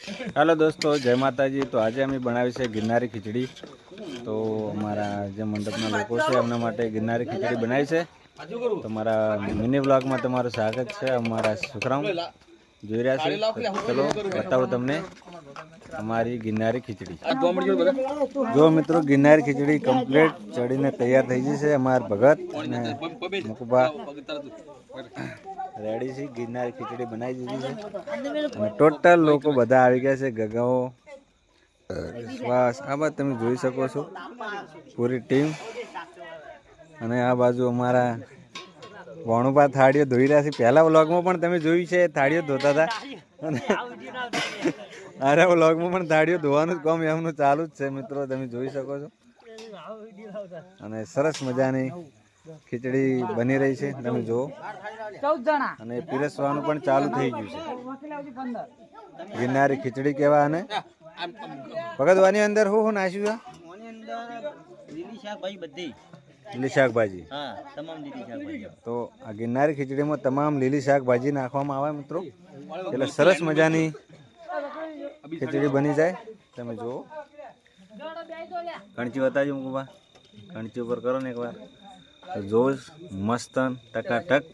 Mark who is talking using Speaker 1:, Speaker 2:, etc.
Speaker 1: Hello दोस्तों, जय माता जी। तो आज अमे बनावी छे गिरनारी खीचड़ी। तो अमरा जे मंडपना लोको छे एमना माटे गिरनारी खीचड़ी बनावी छे। तो मारा मिनी ब्लॉग में तमारुं स्वागत छे। अमारा छोकराओ जोई रह्या छे। तो चलो बतावुं तमने अमारी गिरनारी खीचड़ी। जो मित्रों गिरनारी खीचड़ी कम्प्लीट चढ़ीने तैयार थई गई छे। अमार भगत अने मुकुबा रेडी छे। गिरनारी खीचड़ी बनाई दीधी छे અને ટોટલ લોકો બધા આવી ગયા છે। ગગાઓ વિશ્વાસ આ બાદ તમે જોઈ શકો છો પૂરી ટીમ। અને આ બાજુ અમારા વણુભા થાળીઓ ધોઈ રહ્યા છે। પહેલા વ્લોગમાં પણ તમે જોયું છે થાળીઓ ધોતા હતા। અરે વ્લોગમાં પણ થાળીઓ ધોવાનું કામ એમનું ચાલુ જ છે મિત્રો, તમે જોઈ શકો છો। અને સરસ મજાની ખીચડી બની રહી છે, તમે જુઓ। અને પીરસવાનું પણ ચાલુ થઈ ગયું છે। गिरनारी खीचड़ी केवा ने भगत वानी अंदर हो नाश्यु लीली शाक भाजी। हां तमाम लीली शाक भाजी। तो आ गिरनारी खीचड़ी में तमाम लीली शाक भाजी नाखवामां आवे मित्रों, એટલે સરસ મજાની खीचड़ी बनी जाए। તમે જો કણચી બતાજો મુકુબા, કણચી ઉપર કરો ને એકવાર, તો જો મસ્ત ટકાટક।